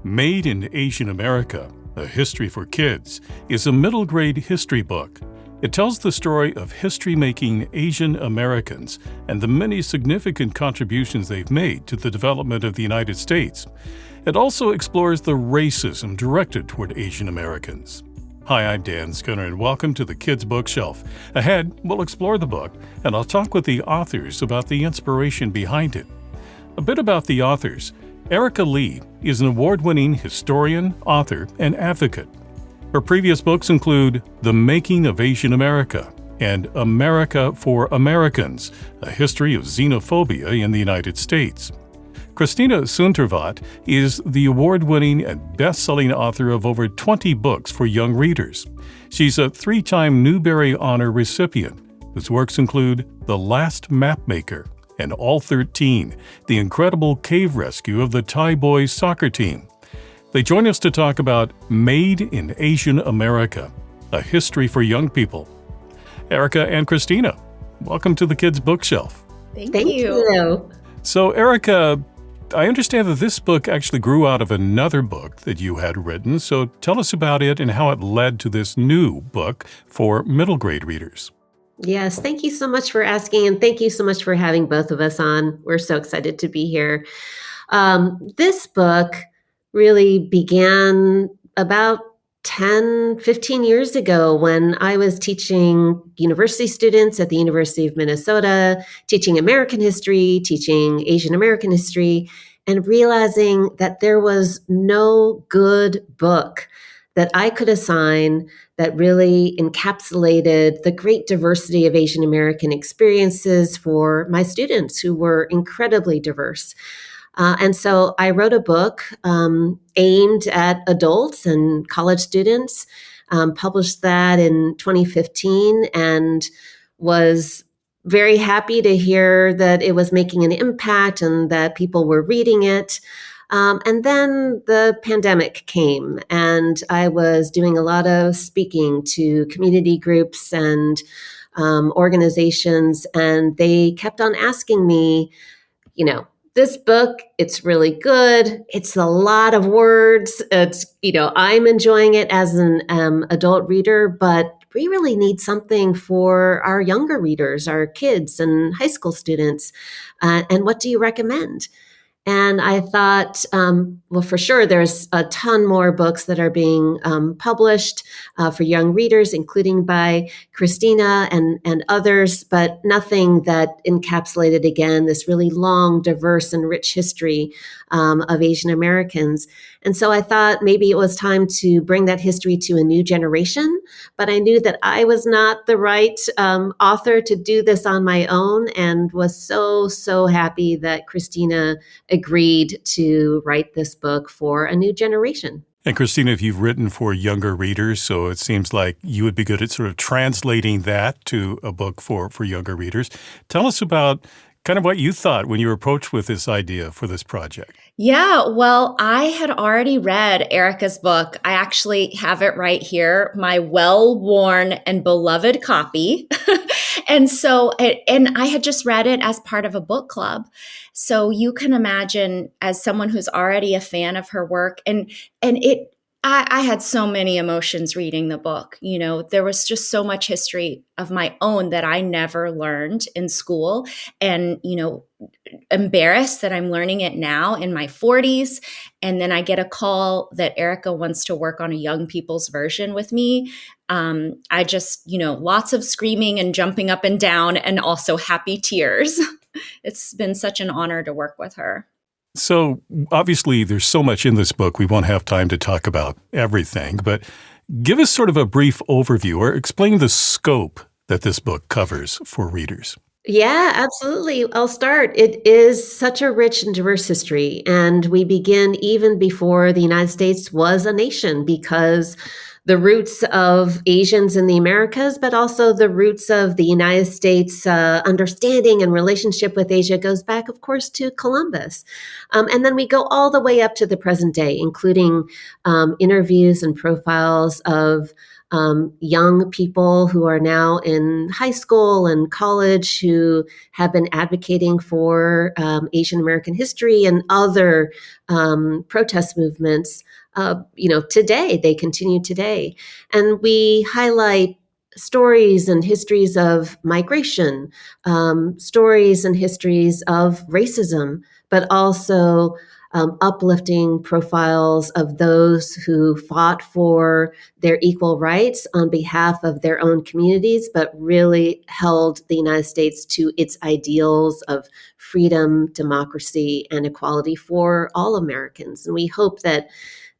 Made in Asian America, A History for Kids, is a middle-grade history book. It tells the story of history-making Asian Americans and the many significant contributions they've made to the development of the United States. It also explores the racism directed toward Asian Americans. Hi, I'm Dan Skinner, and welcome to the Kids Bookshelf. Ahead, we'll explore the book, and I'll talk with the authors about the inspiration behind it. A bit about the authors. Erika Lee is an award-winning historian, author, and advocate. Her previous books include The Making of Asian America and America for Americans, A History of Xenophobia in the United States. Christina Soontornvat is the award-winning and best-selling author of over 20 books for young readers. She's a 3-time Newbery Honor recipient, whose works include The Last Mapmaker and All 13, the incredible cave rescue of the Thai boys soccer team. They join us to talk about Made in Asian America, A History for Young People. Erika and Christina, welcome to the Kids Bookshelf. Thank you. So, Erika, I understand that this book actually grew out of another book that you had written, so tell us about it and how it led to this new book for middle grade readers. Yes, thank you so much for asking, and thank you so much for having both of us on. We're so excited to be here. This book really began about 10, 15 years ago when I was teaching university students at the University of Minnesota, teaching American history, teaching Asian American history, and realizing that there was no good book that I could assign that really encapsulated the great diversity of Asian American experiences for my students who were incredibly diverse. And so I wrote a book aimed at adults and college students, published that in 2015, and was very happy to hear that it was making an impact and that people were reading it. And then the pandemic came, and I was doing a lot of speaking to community groups and organizations, and they kept on asking me, this book, it's really good. It's a lot of words. I'm enjoying it as an adult reader, but we really need something for our younger readers, our kids and high school students. And what do you recommend? And I thought, for sure, there's a ton more books that are being published for young readers, including by Christina and others, but nothing that encapsulated, again, this really long, diverse, and rich history of Asian Americans. And so I thought maybe it was time to bring that history to a new generation, but I knew that I was not the right author to do this on my own, and was so happy that Christina agreed to write this book for a new generation. And Christina, if you've written for younger readers, so it seems like you would be good at sort of translating that to a book for younger readers. Tell us about kind of what you thought when you were approached with this idea for this project. Yeah, well, I had already read Erika's book. I actually have it right here, my well-worn and beloved copy. And I had just read it as part of a book club. So you can imagine, as someone who's already a fan of her work, I had so many emotions reading the book. There was just so much history of my own that I never learned in school, and, embarrassed that I'm learning it now in my 40s. And then I get a call that Erika wants to work on a young people's version with me. I just, lots of screaming and jumping up and down, and also happy tears. It's been such an honor to work with her. So obviously there's so much in this book, we won't have time to talk about everything, but give us sort of a brief overview or explain the scope that this book covers for readers. Yeah, absolutely. I'll start. It is such a rich and diverse history, and we begin even before the United States was a nation, because the roots of Asians in the Americas, but also the roots of the United States understanding and relationship with Asia goes back, of course, to Columbus. And then we go all the way up to the present day, including interviews and profiles of young people who are now in high school and college who have been advocating for Asian American history and other protest movements. Today, they continue today. And we highlight stories and histories of migration, stories and histories of racism, but also uplifting profiles of those who fought for their equal rights on behalf of their own communities, but really held the United States to its ideals of freedom, democracy, and equality for all Americans. And we hope that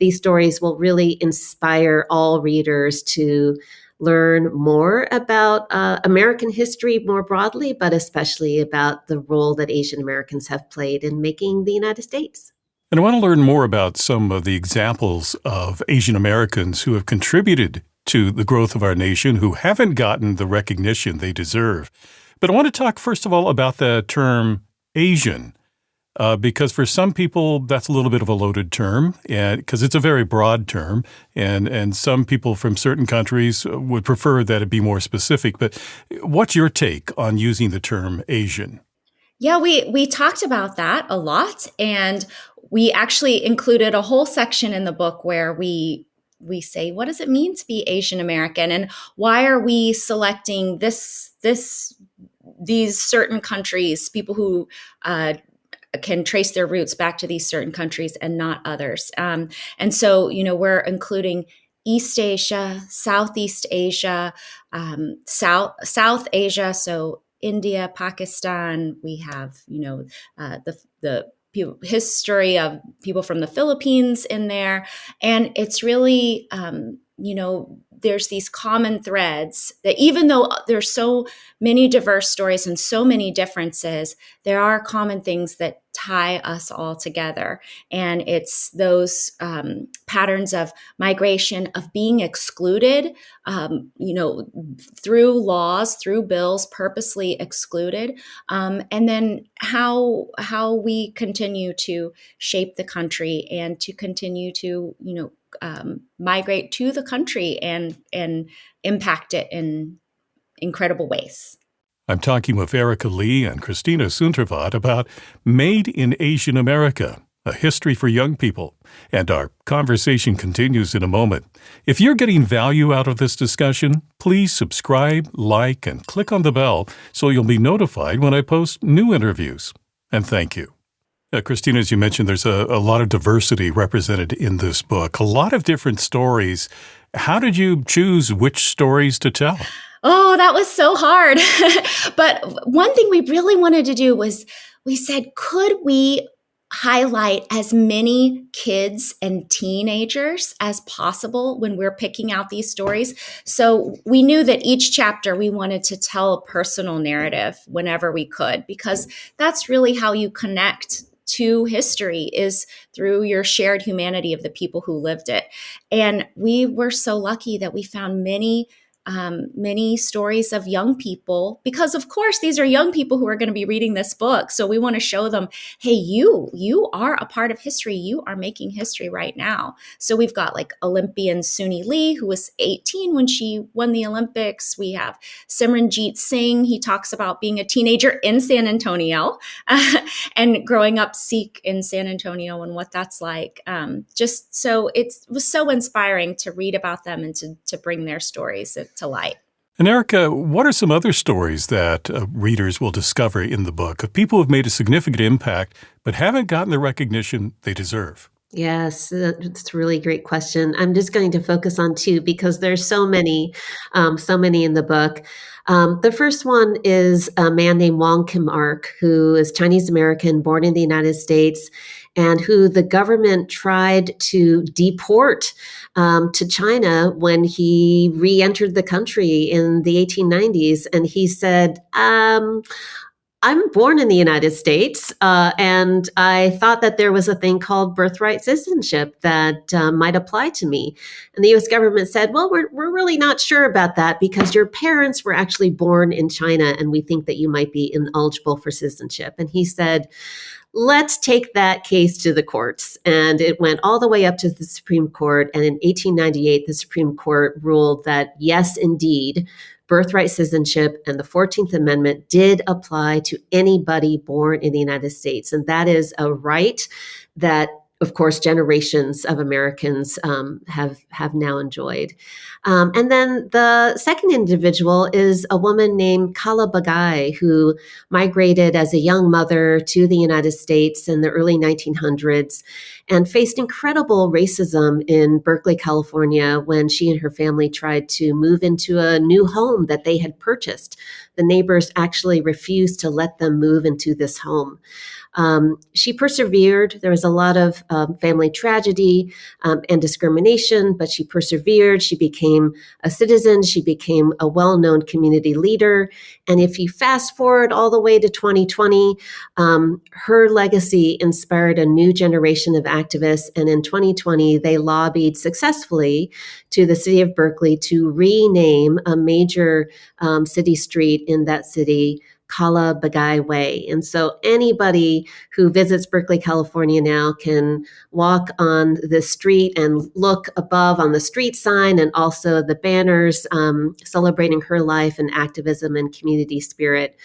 these stories will really inspire all readers to learn more about American history more broadly, but especially about the role that Asian Americans have played in making the United States. And I want to learn more about some of the examples of Asian Americans who have contributed to the growth of our nation, who haven't gotten the recognition they deserve. But I want to talk, first of all, about the term Asian. Because for some people, that's a little bit of a loaded term, and because it's a very broad term, and some people from certain countries would prefer that it be more specific. But what's your take on using the term Asian? Yeah, we talked about that a lot, and we actually included a whole section in the book where we say, what does it mean to be Asian American, and why are we selecting these certain countries, people who can trace their roots back to these certain countries and not others. And so, we're including East Asia, Southeast Asia, South Asia. So India, Pakistan. We have, the history of people from the Philippines in there, and it's really, there's these common threads that even though there's so many diverse stories and so many differences, there are common things that tie us all together. And it's those patterns of migration, of being excluded, through laws, through bills, purposely excluded. And then how we continue to shape the country and to continue to, migrate to the country and impact it in incredible ways. I'm talking with Erika Lee and Christina Soontornvat about Made in Asian America, a history for young people. And our conversation continues in a moment. If you're getting value out of this discussion, please subscribe, like, and click on the bell so you'll be notified when I post new interviews. And thank you. Christina, as you mentioned, there's a lot of diversity represented in this book, a lot of different stories. How did you choose which stories to tell? Oh, that was so hard. But one thing we really wanted to do was we said, could we highlight as many kids and teenagers as possible when we're picking out these stories? So we knew that each chapter we wanted to tell a personal narrative whenever we could, because that's really how you connect to history, is through your shared humanity of the people who lived it. And we were so lucky that we found many stories of young people, because of course these are young people who are going to be reading this book. So we want to show them, hey, you are a part of history. You are making history right now. So we've got like Olympian Suni Lee, who was 18 when she won the Olympics. We have Simranjeet Singh. He talks about being a teenager in San Antonio and growing up Sikh in San Antonio and what that's like. Just so it was so inspiring to read about them and to bring their stories to light. And Erika, what are some other stories that readers will discover in the book of people who have made a significant impact but haven't gotten the recognition they deserve? Yes, that's a really great question. I'm just going to focus on two because there's so many in the book. The first one is a man named Wong Kim Ark, who is Chinese American, born in the United States, and who the government tried to deport to China when he re-entered the country in the 1890s. And he said, I'm born in the United States, and I thought that there was a thing called birthright citizenship that might apply to me. And the US government said, well, we're really not sure about that because your parents were actually born in China, and we think that you might be ineligible for citizenship. And he said, let's take that case to the courts. And it went all the way up to the Supreme Court. And in 1898, the Supreme Court ruled that, yes, indeed, birthright citizenship and the 14th Amendment did apply to anybody born in the United States. And that is a right that, of course, generations of Americans have now enjoyed. And then the second individual is a woman named Kala Bagai, who migrated as a young mother to the United States in the early 1900s and faced incredible racism in Berkeley, California, when she and her family tried to move into a new home that they had purchased. The neighbors actually refused to let them move into this home. She persevered. There was a lot of family tragedy and discrimination, but she persevered. She became a citizen. She became a well-known community leader. And if you fast forward all the way to 2020, her legacy inspired a new generation of activists. And in 2020, they lobbied successfully to the city of Berkeley to rename a major city street in that city, Kala Bagai Way. And so anybody who visits Berkeley, California now can walk on the street and look above on the street sign and also the banners celebrating her life and activism and community spirit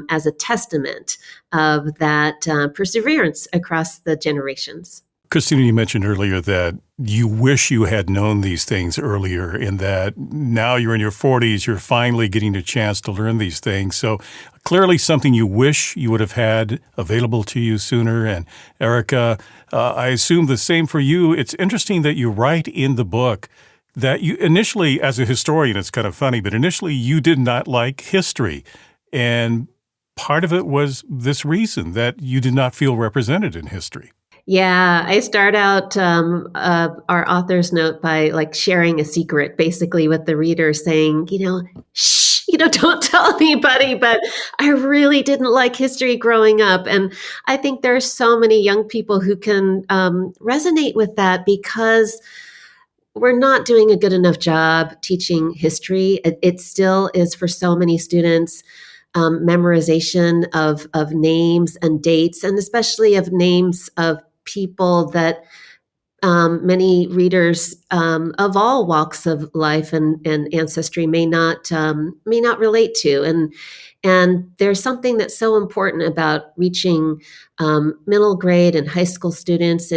as a testament of that perseverance across the generations. Christina, you mentioned earlier that you wish you had known these things earlier, and that now you're in your 40s, you're finally getting a chance to learn these things. So clearly something you wish you would have had available to you sooner. And Erika, I assume the same for you. It's interesting that you write in the book that you initially, as a historian, it's kind of funny, but initially you did not like history. And part of it was this reason that you did not feel represented in history. Yeah, I start out our author's note by sharing a secret, basically with the reader, saying, shh, don't tell anybody, but I really didn't like history growing up. And I think there are so many young people who can resonate with that because we're not doing a good enough job teaching history. It still is for so many students. Memorization of names and dates, and especially of names of people that many readers of all walks of life and ancestry may not relate to. And there's something that's so important about reaching middle grade and high school students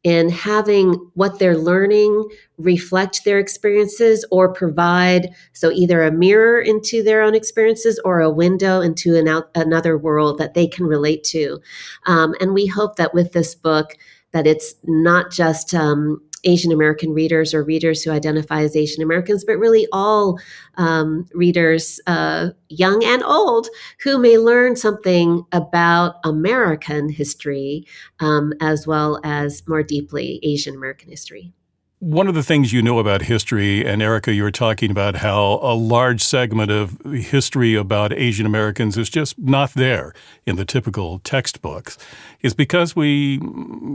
and having what they're learning reflect their experiences or provide, so either a mirror into their own experiences or a window into another world that they can relate to. And we hope that with this book, that it's not just Asian American readers or readers who identify as Asian Americans, but really all readers, young and old, who may learn something about American history as well as more deeply Asian American history. One of the things you know about history, and Erika, you were talking about how a large segment of history about Asian Americans is just not there in the typical textbooks, is because we,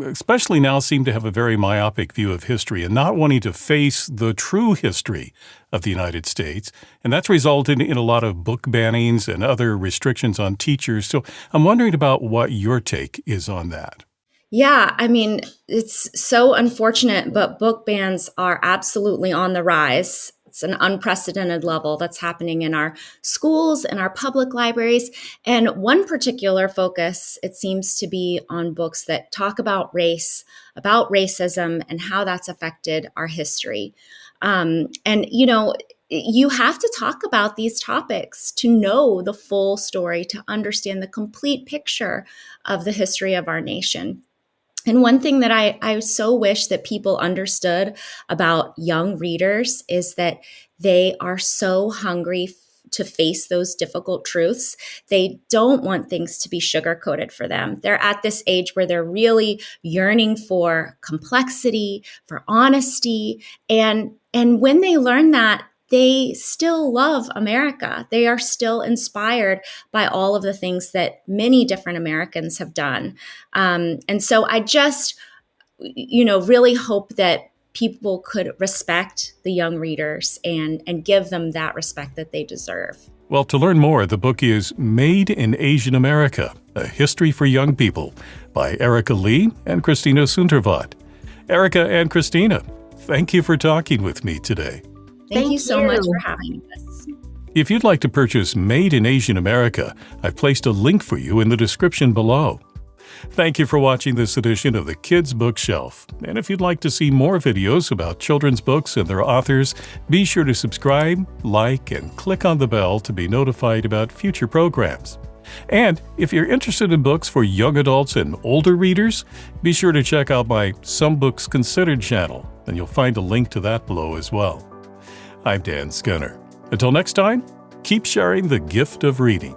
especially now, seem to have a very myopic view of history and not wanting to face the true history of the United States. And that's resulted in a lot of book bannings and other restrictions on teachers. So I'm wondering about what your take is on that. Yeah, I mean, it's so unfortunate, but book bans are absolutely on the rise. It's an unprecedented level that's happening in our schools and our public libraries. And one particular focus, it seems to be on books that talk about race, about racism, and how that's affected our history. You have to talk about these topics to know the full story, to understand the complete picture of the history of our nation. And one thing that I so wish that people understood about young readers is that they are so hungry to face those difficult truths. They don't want things to be sugar-coated for them. They're at this age where they're really yearning for complexity, for honesty. And when they learn that, they still love America. They are still inspired by all of the things that many different Americans have done. And so I just, really hope that people could respect the young readers and give them that respect that they deserve. Well, to learn more, the book is Made in Asian America, A History for Young People by Erika Lee and Christina Soontornvat. Erika and Christina, thank you for talking with me today. Thank you so much for having us. If you'd like to purchase Made in Asian America, I've placed a link for you in the description below. Thank you for watching this edition of the Kids Bookshelf. And if you'd like to see more videos about children's books and their authors, be sure to subscribe, like, and click on the bell to be notified about future programs. And if you're interested in books for young adults and older readers, be sure to check out my Some Books Considered channel, and you'll find a link to that below as well. I'm Dan Skinner. Until next time, keep sharing the gift of reading.